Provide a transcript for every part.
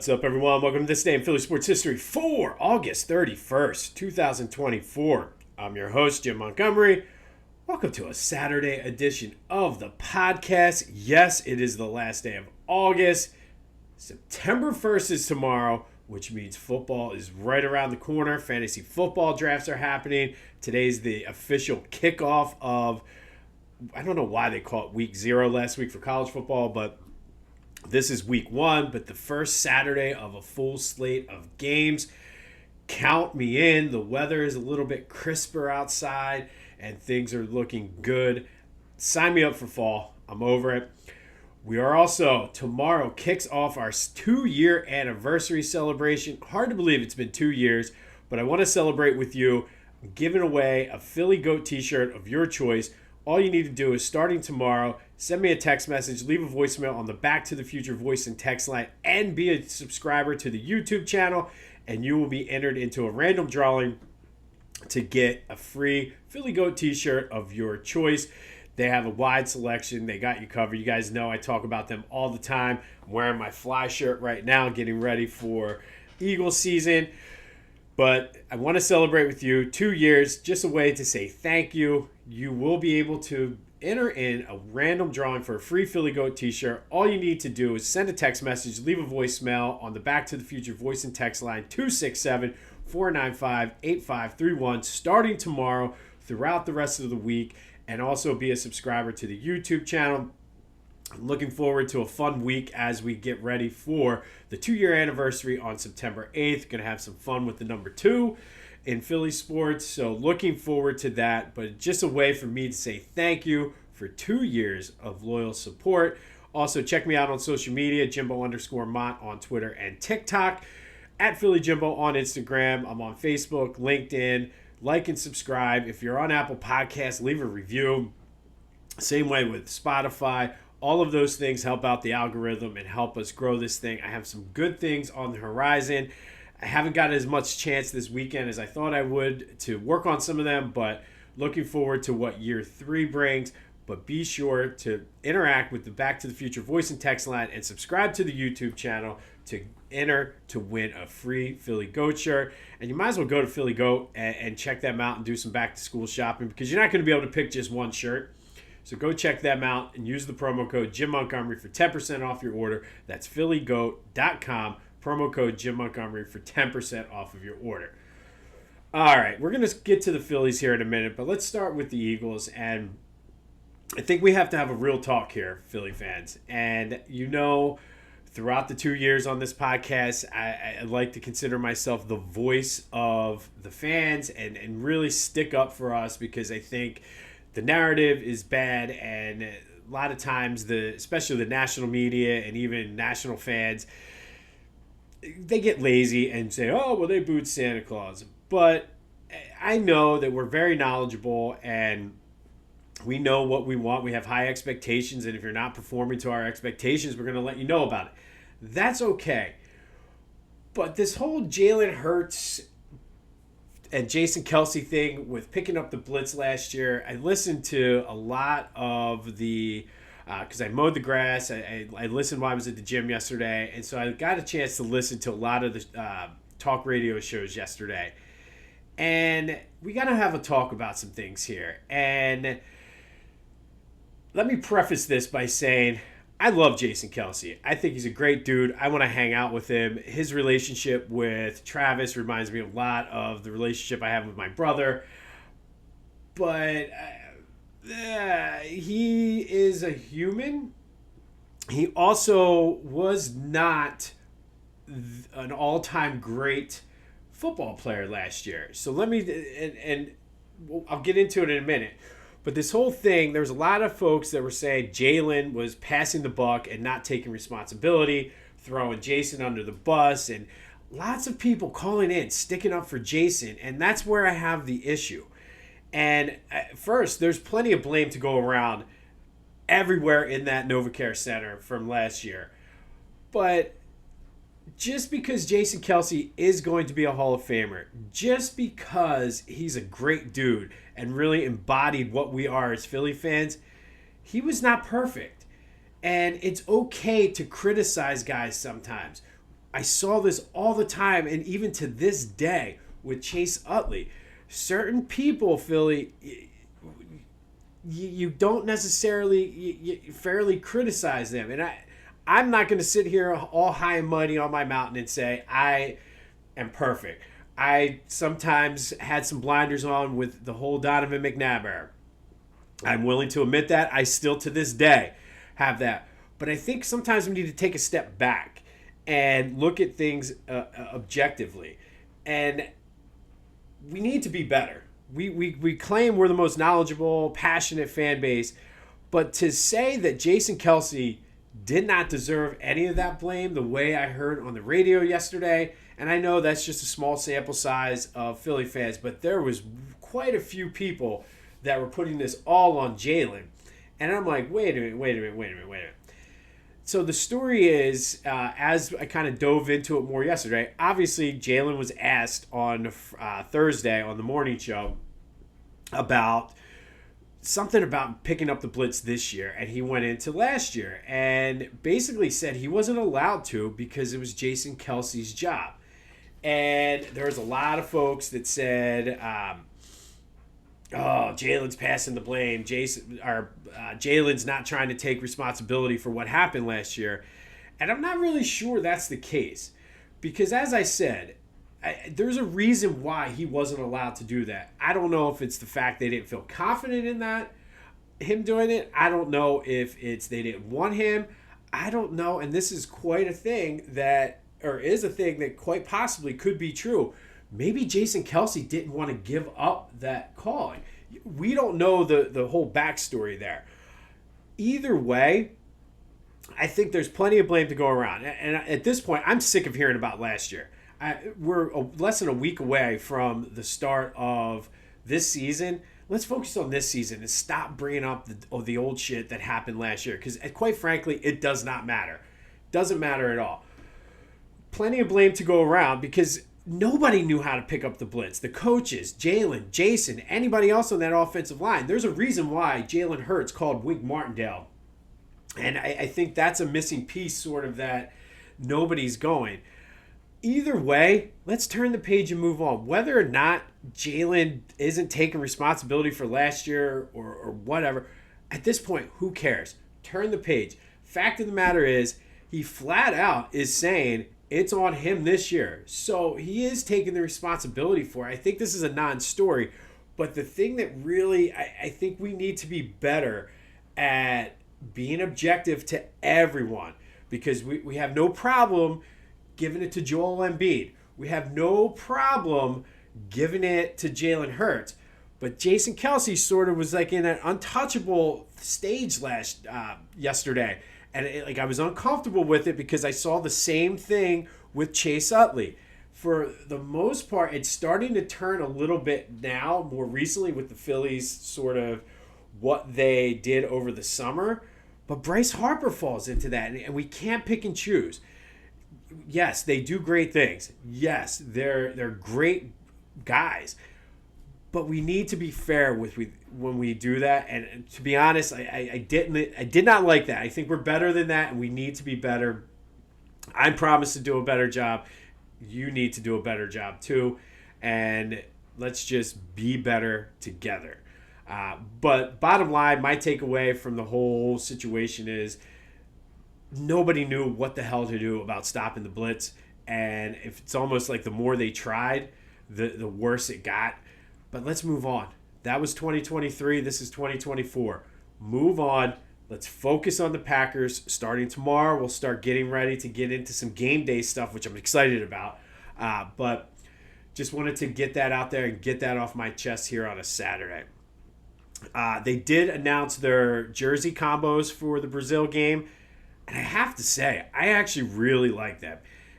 What's up, everyone? Welcome to this day in Philly sports history for August 31st, 2024. I'm your host, Jim Montgomery. Welcome to a Saturday edition of the podcast. Yes, it is the last day of August. September 1st is tomorrow, which means football is right around the corner. Fantasy football drafts are happening. Today's the official kickoff of, I don't know why they call it week 0 last week for college football, but this is week 1, but the first Saturday of a full slate of games. Count me in. The weather is a little bit crisper outside, and things are looking good. Sign me up for fall. I'm over it. We are also, tomorrow kicks off our 2-year anniversary celebration. Hard to believe it's been 2 years, but I want to celebrate with you. I'm giving away a Philly Goat t-shirt of your choice. All you need to do is, starting tomorrow, send me a text message, leave a voicemail on the Back to the Future voice and text line, and be a subscriber to the YouTube channel, and you will be entered into a random drawing to get a free Philly Goat t-shirt of your choice. They have a wide selection. They got you covered. You guys know I talk about them all the time. I'm wearing my Fly shirt right now, getting ready for Eagles season. But I want to celebrate with you 2 years, just a way to say thank you. You will be able to enter in a random drawing for a free Philly Goat t-shirt. All you need to do is send a text message, leave a voicemail on the Back to the Future voice and text line 267-495-8531 starting tomorrow throughout the rest of the week, and also be a subscriber to the YouTube channel. I'm looking forward to a fun week as we get ready for the 2-year anniversary on September 8th. Going to have some fun with the number 2 in Philly sports. So looking forward to that. But just a way for me to say thank you for 2 years of loyal support. Also, check me out on social media, Jimbo_Mont on Twitter and TikTok. At Philly Jimbo on Instagram. I'm on Facebook, LinkedIn. Like and subscribe. If you're on Apple Podcasts, leave a review. Same way with Spotify. All of those things help out the algorithm and help us grow this thing. I have some good things on the horizon. I haven't got as much chance this weekend as I thought I would to work on some of them, but looking forward to what year 3 brings. But be sure to interact with the Back to the Future voice and text line and subscribe to the YouTube channel to enter to win a free Philly Goat shirt. And you might as well go to Philly Goat and check them out and do some back to school shopping, because you're not going to be able to pick just one shirt. So go check them out and use the promo code Jim Montgomery for 10% off your order. That's phillygoat.com. Promo code Jim Montgomery for 10% off of your order. All right, we're going to get to the Phillies here in a minute, but let's start with the Eagles. And I think we have to have a real talk here, Philly fans. And you know, throughout the 2 years on this podcast, I like to consider myself the voice of the fans and really stick up for us, because I think the narrative is bad, and a lot of times, especially the national media and even national fans, they get lazy and say, oh, well, they booed Santa Claus. But I know that we're very knowledgeable and we know what we want. We have high expectations, and if you're not performing to our expectations, we're going to let you know about it. That's okay. But this whole Jalen Hurts and Jason Kelce thing with picking up the blitz last year, I listened to a lot of the, because I mowed the grass, I listened while I was at the gym yesterday, and so I got a chance to listen to a lot of the talk radio shows yesterday. And we got to have a talk about some things here. And let me preface this by saying, I love Jason Kelce. I think he's a great dude. I want to hang out with him. His relationship with Travis reminds me a lot of the relationship I have with my brother. But he is a human. He also was not an all-time great football player last year. So let me, and I'll get into it in a minute. But this whole thing, there's a lot of folks that were saying Jalen was passing the buck and not taking responsibility, throwing Jason under the bus, and lots of people calling in, sticking up for Jason, and that's where I have the issue. And first, there's plenty of blame to go around everywhere in that NovaCare Center from last year. But just because Jason Kelce is going to be a Hall of Famer, just because he's a great dude and really embodied what we are as Philly fans, he was not perfect. And it's okay to criticize guys sometimes. I saw this all the time, and even to this day with Chase Utley. Certain people, Philly, you don't necessarily you fairly criticize them. And I'm not going to sit here all high and mighty on my mountain and say I am perfect. I sometimes had some blinders on with the whole Donovan McNabb era. I'm willing to admit that. I still, to this day, have that. But I think sometimes we need to take a step back and look at things objectively. And we need to be better. We claim we're the most knowledgeable, passionate fan base. But to say that Jason Kelce did not deserve any of that blame the way I heard on the radio yesterday, and I know that's just a small sample size of Philly fans, but there was quite a few people that were putting this all on Jalen. And I'm like, wait a minute. So the story is, as I kind of dove into it more yesterday, obviously Jalen was asked on Thursday on the morning show about something about picking up the blitz this year, and he went into last year and basically said he wasn't allowed to because it was Jason Kelce's job. And there was a lot of folks that said, Jalen's passing the blame. Jalen's not trying to take responsibility for what happened last year. And I'm not really sure that's the case. Because as I said, there's a reason why he wasn't allowed to do that. I don't know if it's the fact they didn't feel confident in him doing it. I don't know if it's they didn't want him. I don't know. And this is quite a thing is a thing that quite possibly could be true. Maybe Jason Kelce didn't want to give up that calling. We don't know the whole backstory there. Either way, I think there's plenty of blame to go around. And at this point, I'm sick of hearing about last year. We're less than a week away from the start of this season. Let's focus on this season and stop bringing up the old shit that happened last year. Because quite frankly, it does not matter. Doesn't matter at all. Plenty of blame to go around because nobody knew how to pick up the blitz. The coaches, Jalen, Jason, anybody else on that offensive line. There's a reason why Jalen Hurts called Wink Martindale. And I think that's a missing piece sort of that nobody's going. Either way, let's turn the page and move on. Whether or not Jalen isn't taking responsibility for last year or whatever, at this point, who cares? Turn the page. Fact of the matter is, he flat out is saying it's on him this year. So he is taking the responsibility for it. I think this is a non-story. But the thing that really, I think we need to be better at being objective to everyone. Because we have no problem giving it to Joel Embiid. We have no problem giving it to Jalen Hurts. But Jason Kelce sort of was like in an untouchable stage yesterday. And I was uncomfortable with it because I saw the same thing with Chase Utley. For the most part, it's starting to turn a little bit now, more recently with the Phillies, sort of what they did over the summer. But Bryce Harper falls into that, and we can't pick and choose. Yes, they do great things. Yes, they're great guys. But we need to be fair when we do that. And to be honest, I did not like that. I think we're better than that, and we need to be better. I promise to do a better job. You need to do a better job too. And let's just be better together. But bottom line, my takeaway from the whole situation is nobody knew what the hell to do about stopping the blitz. And if it's almost like the more they tried, the worse it got. But let's move on. That was 2023. This is 2024. Move on. Let's focus on the Packers. Starting tomorrow, we'll start getting ready to get into some game day stuff, which I'm excited about. But just wanted to get that out there and get that off my chest here on a Saturday. They did announce their jersey combos for the Brazil game. And I have to say, I actually really like them.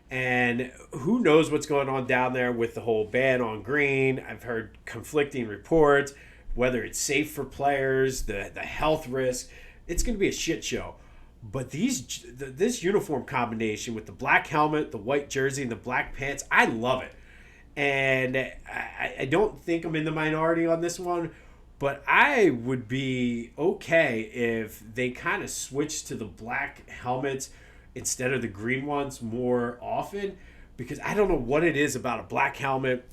And who knows what's going on down there with the whole ban on green. I've heard conflicting reports, whether it's safe for players, the health risk. It's going to be a shit show. But this uniform combination with the black helmet, the white jersey, and the black pants, I love it. And I don't think I'm in the minority on this one, but I would be okay if they kind of switched to the black helmets. instead of the green ones more often, because I don't know what it is about a black helmet,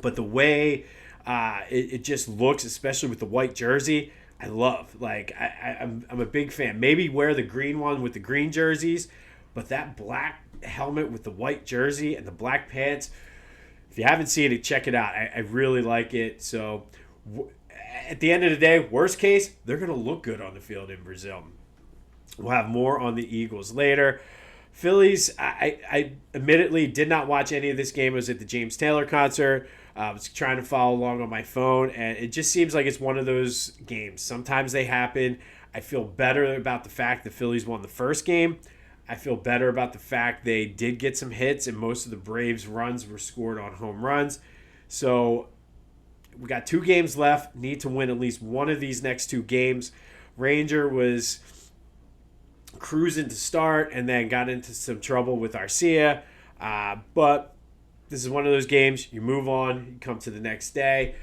but the way it just looks, especially with the white jersey, I love. Like I'm a big fan. Maybe wear the green one with the green jerseys, but that black helmet with the white jersey and the black pants. If you haven't seen it, check it out. I really like it. So at the end of the day, worst case, they're going to look good on the field in Brazil. We'll have more on the Eagles later. Phillies, I admittedly did not watch any of this game. I was at the James Taylor concert. I was trying to follow along on my phone, and it just seems like it's one of those games. Sometimes they happen. I feel better about the fact the Phillies won the first game. I feel better about the fact they did get some hits, and most of the Braves' runs were scored on home runs. So we got 2 games left. Need to win at least one of these next 2 games. Ranger was cruising to start and then got into some trouble with Arcia. But this is one of those games. You move on. You come to the next day.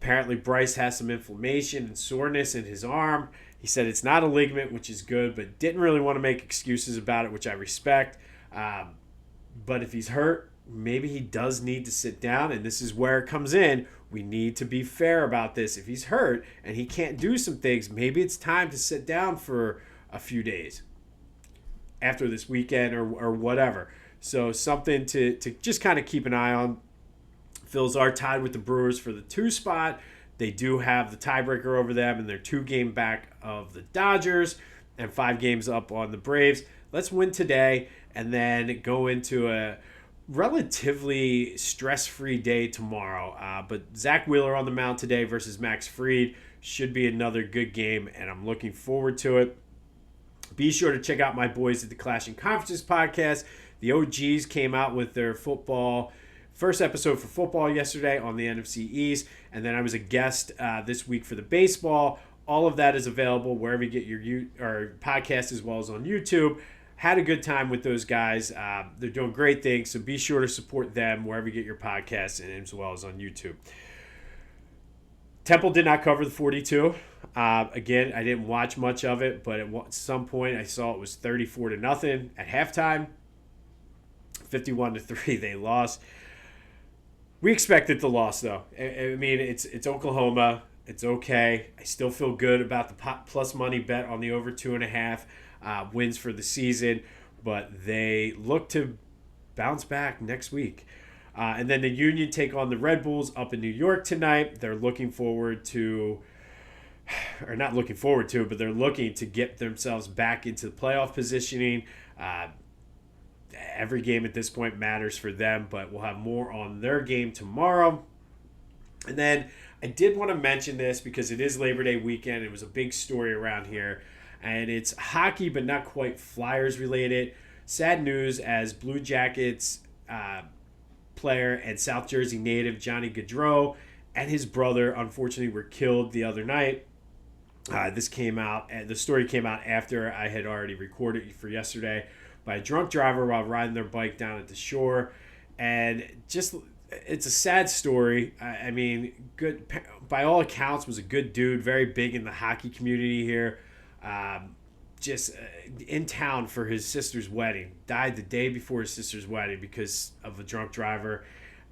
Apparently, Bryce has some inflammation and soreness in his arm. He said it's not a ligament, which is good, but didn't really want to make excuses about it, which I respect. But if he's hurt, maybe he does need to sit down, and this is where it comes in. We need to be fair about this. If he's hurt and he can't do some things, maybe it's time to sit down for a few days after this weekend or whatever. So something to just kind of keep an eye on. Phils are tied with the Brewers for the 2 spot. They do have the tiebreaker over them, and they're 2 game back of the Dodgers and 5 games up on the Braves. Let's win today and then go into a relatively stress-free day tomorrow. But Zack Wheeler on the mound today versus Max Fried should be another good game, and I'm looking forward to it. Be sure to check out my boys at the Clashing Conferences podcast. The OGs came out with their first episode for football yesterday on the NFC East, and then I was a guest this week for the baseball. All of that is available wherever you get your podcast, as well as on YouTube. Had a good time with those guys. They're doing great things, so be sure to support them wherever you get your podcasts, and as well as on YouTube. Temple did not cover the 42. Again, I didn't watch much of it, but at some point I saw it was 34-0 at halftime. 51-3 they lost. We expected the loss, though. I mean, it's Oklahoma. It's okay. I still feel good about the plus money bet on the over 2.5 wins for the season, but they look to bounce back next week. And then the Union take on the Red Bulls up in New York tonight. They're looking forward to, or not looking forward to, but they're looking to get themselves back into the playoff positioning. Every game at this point matters for them, but we'll have more on their game tomorrow. And then I did want to mention this because it is Labor Day weekend. It was a big story around here, and it's hockey, but not quite Flyers related. Sad news as Blue Jackets player and South Jersey native Johnny Gaudreau and his brother unfortunately were killed the other night. This came out, the story came out after I had already recorded for yesterday, by a drunk driver while riding their bike down at the shore. And just, it's a sad story. I mean, good, by all accounts, was a good dude, very big in the hockey community here. Just in town for his sister's wedding. Died the day before his sister's wedding because of a drunk driver.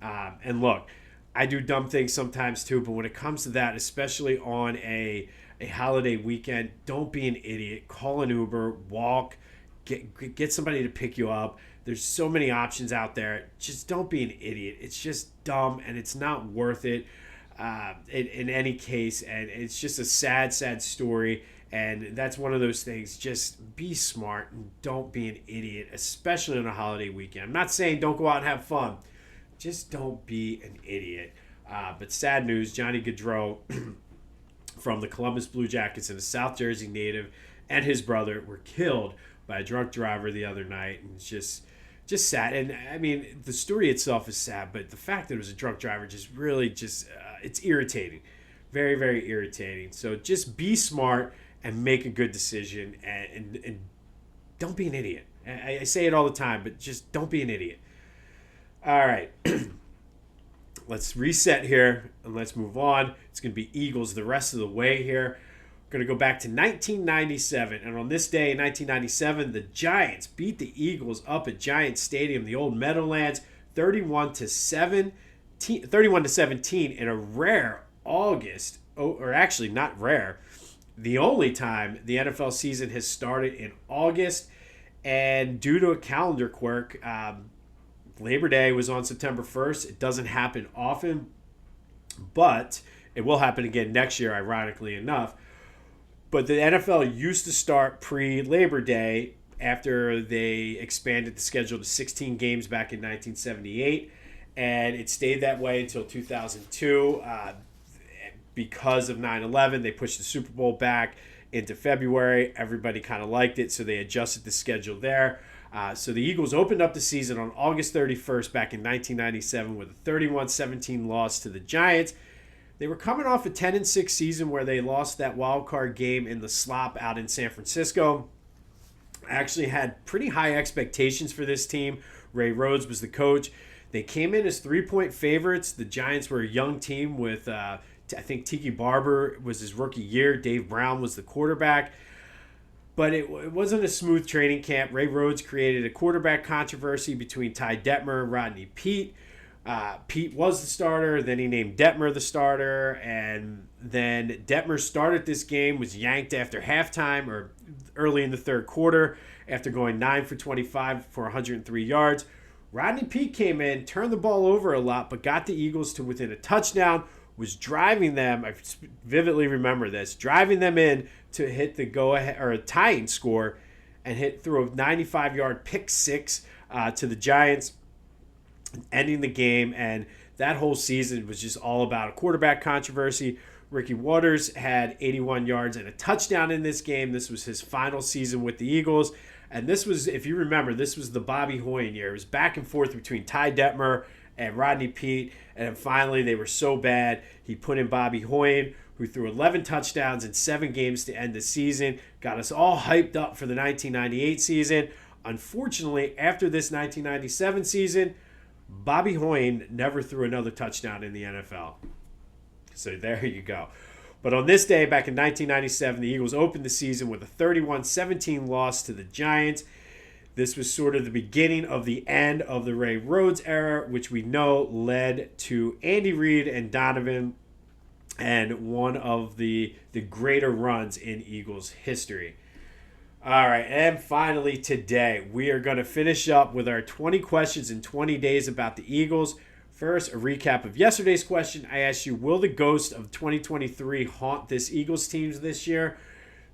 And look, I do dumb things sometimes too, but when it comes to that, especially on a holiday weekend, don't be an idiot. Call an Uber, walk, get somebody to pick you up. There's so many options out there. Just don't be an idiot. It's just dumb, and it's not worth it in any case. And it's just a sad, sad story. And that's one of those things. Just be smart and don't be an idiot, especially on a holiday weekend. I'm not saying don't go out and have fun. Just don't be an idiot. But sad news, Johnny Gaudreau from the Columbus Blue Jackets and a South Jersey native and his brother were killed by a drunk driver the other night. And it's just sad. And I mean, the story itself is sad, but the fact that it was a drunk driver just really it's irritating. Very, very irritating. So just be smart and make a good decision, and don't be an idiot. I say it all the time, but just don't be an idiot. All right. Let's reset here and let's move on. It's going to be Eagles the rest of the way here. We're going to go back to 1997. And on this day in 1997, the Giants beat the Eagles up at Giants Stadium, the old Meadowlands, 31 to 17 in a rare August, or actually not rare, the only time the NFL season has started in August. And due to a calendar quirk, Labor Day was on September 1st. It doesn't happen often, but it will happen again next year, ironically enough. But the NFL used to start pre-Labor Day after they expanded the schedule to 16 games back in 1978. And it stayed that way until 2002. Because of 9/11, they pushed the Super Bowl back into February. Everybody kind of liked it, so they adjusted the schedule there. So the Eagles opened up the season on August 31st back in 1997 with a 31-17 loss to the Giants. They were coming off a 10-6 season where they lost that wild card game in the slop out in San Francisco. Actually had pretty high expectations for this team. Ray Rhodes was the coach. They came in as 3-point favorites. The Giants were a young team with, I think Tiki Barber was his rookie year. Dave Brown was the quarterback. But it wasn't a smooth training camp. Ray Rhodes created a quarterback controversy between Ty Detmer and Rodney Peete. Pete was the starter. Then he named Detmer the starter. And then Detmer started this game, was yanked after halftime or early in the third quarter after going 9 for 25 for 103 yards. Rodney Peete came in, turned the ball over a lot, but got the Eagles to within a touchdown, was driving them, I vividly remember this, driving them in to hit the go-ahead or a tying score and threw a 95-yard pick six to the Giants, ending the game. And that whole season was just all about a quarterback controversy. Ricky Waters had 81 yards and a touchdown in this game. This was his final season with the Eagles. And this was, if you remember, this was the Bobby Hoyen year. It was back and forth between Ty Detmer and Rodney Peete. And then finally, they were so bad, he put in Bobby Hoyen, who threw 11 touchdowns in 7 games to end the season. Got us all hyped up for the 1998 season. Unfortunately, after this 1997 season, Bobby Hoyen never threw another touchdown in the NFL. So there you go. But on this day, back in 1997, the Eagles opened the season with a 31-17 loss to the Giants. This was sort of the beginning of the end of the Ray Rhodes era, which we know led to Andy Reid and Donovan and one of the greater runs in Eagles history. All right, and finally today, we are going to finish up with our 20 questions in 20 days about the Eagles. First, a recap of yesterday's question. I asked you, will the ghost of 2023 haunt this Eagles team this year?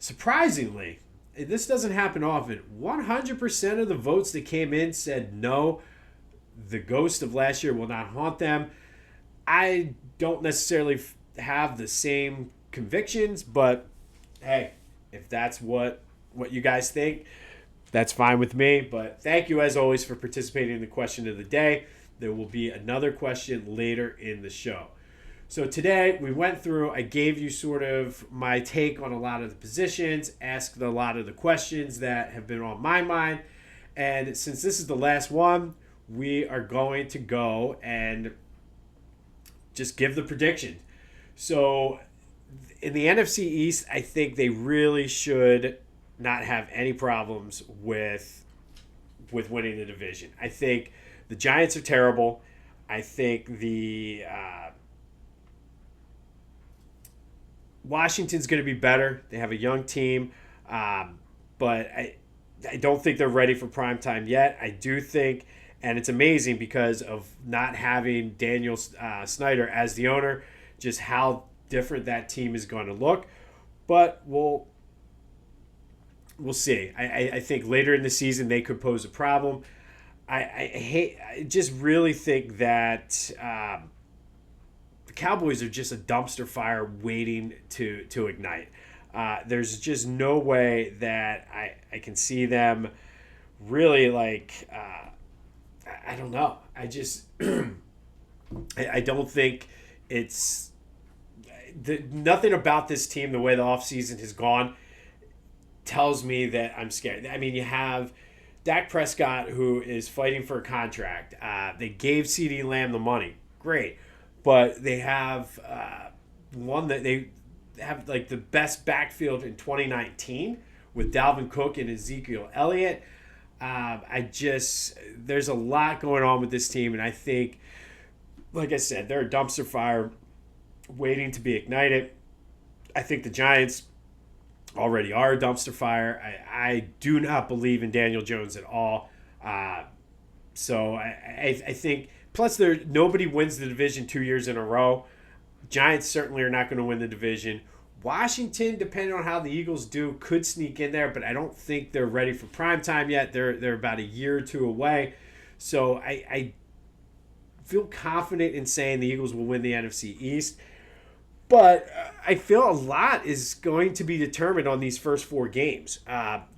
Surprisingly, this doesn't happen often. 100% of the votes that came in said no, the ghost of last year will not haunt them. I don't necessarily have the same convictions, but hey, if that's what you guys think, that's fine with me. But thank you, as always, for participating in the question of the day. There will be another question later in the show. So today we went through, I gave you sort of my take on a lot of the positions, asked a lot of the questions that have been on my mind. And since this is the last one, we are going to go and just give the prediction. So in the NFC East, I think they really should not have any problems with winning the division. I think the Giants are terrible. I think the Washington's going to be better. They have a young team, but I don't think they're ready for prime time yet. I do think, and it's amazing because of not having Daniel Snyder as the owner, just how different that team is going to look. But we'll see. I think later in the season they could pose a problem. I just really think that the Cowboys are just a dumpster fire waiting to ignite. There's just no way that I can see them really I don't know. I just I don't think it's nothing about this team, the way the offseason has gone, tells me that I'm scared. I mean, you have Dak Prescott, who is fighting for a contract. They gave CeeDee Lamb the money. Great. But they have one that have like the best backfield in 2019 with Dalvin Cook and Ezekiel Elliott. There's a lot going on with this team, and I think, like I said, they're a dumpster fire waiting to be ignited. I think the Giants already are a dumpster fire. I do not believe in Daniel Jones at all. So I think, plus nobody wins the division 2 years in a row. Giants certainly are not going to win the division. Washington, depending on how the Eagles do, could sneak in there, but I don't think they're ready for prime time yet. They're about a year or two away. So I feel confident in saying the Eagles will win the NFC East. But I feel a lot is going to be determined on these first 4 games.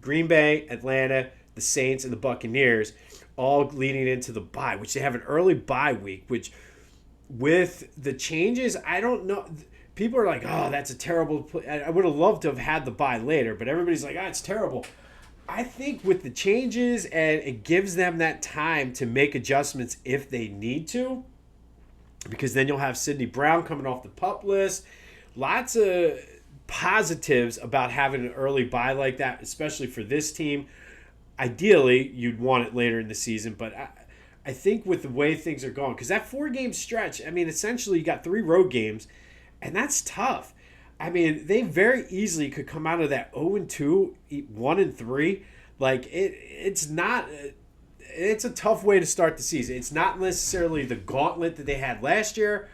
Green Bay, Atlanta, the Saints, and the Buccaneers, all leading into the bye, which they have an early bye week, which with the changes, I don't know. People are like, oh, that's a terrible play. I would have loved to have had the bye later, but everybody's like, it's terrible. I think with the changes, and it gives them that time to make adjustments if they need to, because then you'll have Sidney Brown coming off the PUP list. Lots of positives about having an early bye like that, especially for this team. Ideally, you'd want it later in the season, but I think with the way things are going, because that 4-game stretch, I mean, essentially you got 3 road games, and that's tough. I mean, they very easily could come out of that 0-2, 1-3. Like, it's not... It's a tough way to start the season. It's not necessarily the gauntlet that they had last year,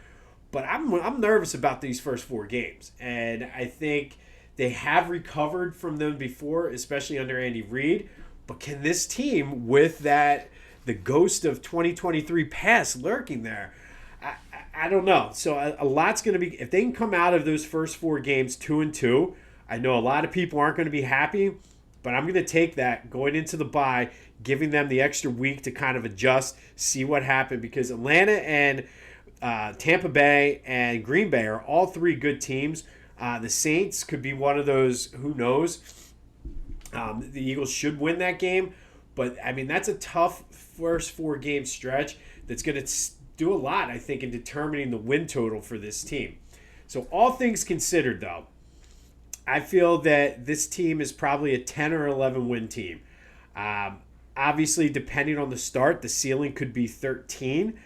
but I'm nervous about these first 4 games. And I think they have recovered from them before, especially under Andy Reid. But can this team, with the ghost of 2023 past lurking there, I don't know. So a lot's going to be, if they can come out of those first 4 games 2-2, I know a lot of people aren't going to be happy, but I'm going to take that going into the bye, giving them the extra week to kind of adjust, see what happened, because Atlanta and Tampa Bay and Green Bay are all 3 good teams. The Saints could be one of those, who knows. The Eagles should win that game, but I mean, that's a tough first 4-game stretch that's going to do a lot, I think, in determining the win total for this team. So all things considered, though, I feel that this team is probably a 10 or 11 win team. Obviously, depending on the start, the ceiling could be 13.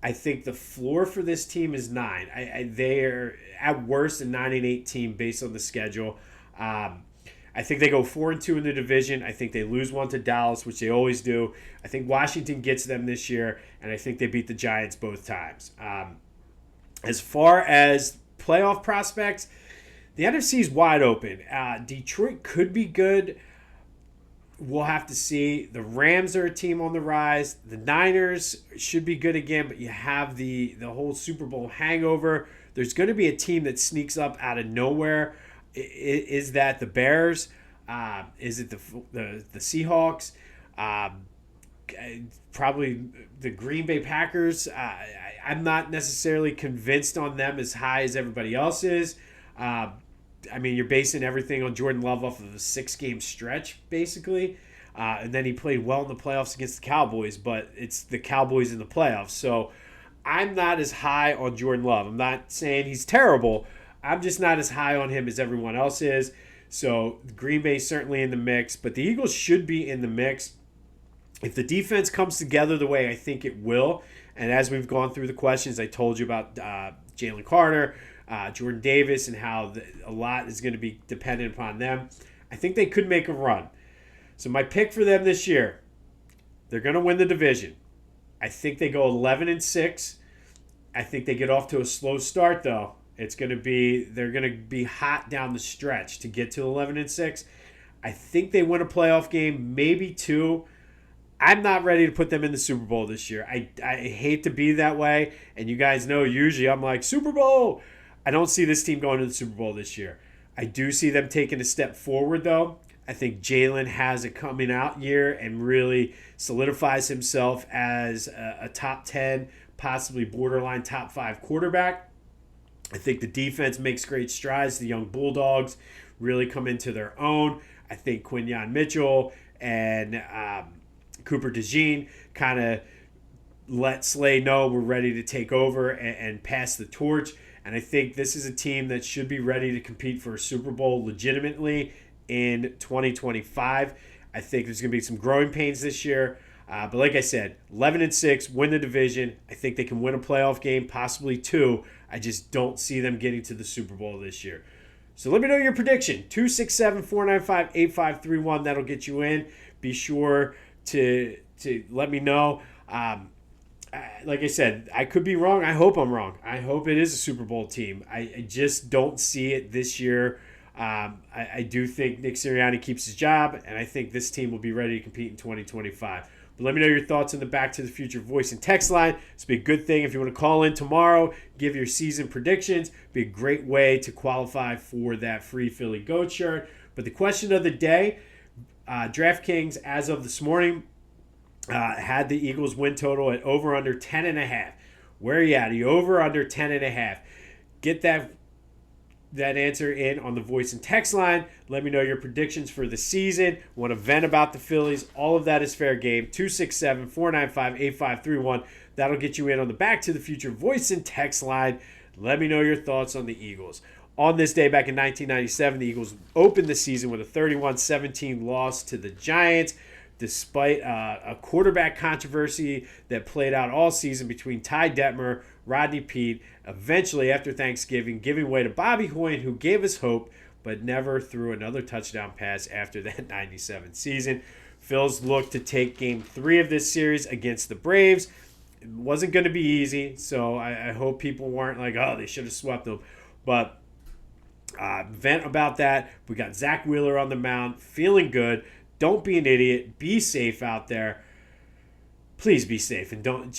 I think the floor for this team is 9. They are at worst a 9-8 team based on the schedule. I think they go 4-2 in the division. I think they lose one to Dallas, which they always do. I think Washington gets them this year, and I think they beat the Giants both times. As far as playoff prospects, the NFC is wide open. Detroit could be good. We'll have to see. The Rams are a team on the rise. The Niners should be good again, but you have the whole Super Bowl hangover. There's going to be a team that sneaks up out of nowhere. Is that the Bears? Is it the Seahawks? Probably the Green Bay Packers. I'm not necessarily convinced on them as high as everybody else is. I mean, you're basing everything on Jordan Love off of a 6-game stretch, basically. And then he played well in the playoffs against the Cowboys, but it's the Cowboys in the playoffs. So I'm not as high on Jordan Love. I'm not saying he's terrible. I'm just not as high on him as everyone else is. So Green Bay's certainly in the mix, but the Eagles should be in the mix. If the defense comes together the way I think it will, and as we've gone through the questions, I told you about Jalen Carter, Jordan Davis, and how a lot is going to be dependent upon them. I think they could make a run. So my pick for them this year, they're going to win the division. I think they go 11-6. I think they get off to a slow start, though. They're going to be hot down the stretch to get to 11-6. I think they win a playoff game, maybe 2. I'm not ready to put them in the Super Bowl this year. I hate to be that way, and you guys know usually I'm like, Super Bowl! I don't see this team going to the Super Bowl this year. I do see them taking a step forward, though. I think Jalen has a coming out year and really solidifies himself as a top 10, possibly borderline top 5 quarterback. I think the defense makes great strides. The young Bulldogs really come into their own. I think Quinyon Mitchell and Cooper DeJean kind of let Slay know we're ready to take over and pass the torch. And I think this is a team that should be ready to compete for a Super Bowl legitimately in 2025. I think there's going to be some growing pains this year. But like I said, 11-6, win the division. I think they can win a playoff game, possibly two. I just don't see them getting to the Super Bowl this year. So let me know your prediction. 267-495-8531. That'll get you in. Be sure to let me know. Like I said, I could be wrong. I hope I'm wrong. I hope it is a Super Bowl team. I just don't see it this year. I do think Nick Sirianni keeps his job, and I think this team will be ready to compete in 2025. But let me know your thoughts on the Back to the Future voice and text line. It's be a good thing if you want to call in tomorrow, give your season predictions. Be a great way to qualify for that free Philly Goat shirt. But the question of the day, DraftKings, as of this morning, had the Eagles win total at over under 10.5. Where are you at? Are you over or under 10.5? Get that answer in on the voice and text line. Let me know your predictions for the season. Want to vent about the Phillies. All of that is fair game. 267-495-8531. That'll get you in on the Back to the Future voice and text line. Let me know your thoughts on the Eagles. On this day back in 1997, the Eagles opened the season with a 31-17 loss to the Giants, despite a quarterback controversy that played out all season between Ty Detmer, Rodney Peete, eventually after Thanksgiving giving way to Bobby Hoyne, who gave us hope but never threw another touchdown pass after that 97 season. Phils looked to take Game 3 of this series against the Braves. It wasn't going to be easy, so I hope people weren't like, oh, they should have swept them. But vent about that. We got Zack Wheeler on the mound, feeling good. Don't be an idiot. Be safe out there. Please be safe and don't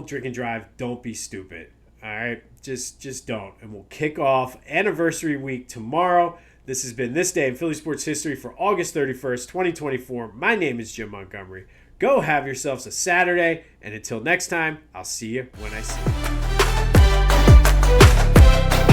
drink and drive. Don't be stupid. All right, just don't. And we'll kick off anniversary week tomorrow. This has been This Day in Philly Sports History for August 31st, 2024. My name is Jim Montgomery. Go have yourselves a Saturday, and until next time, I'll see you when I see you.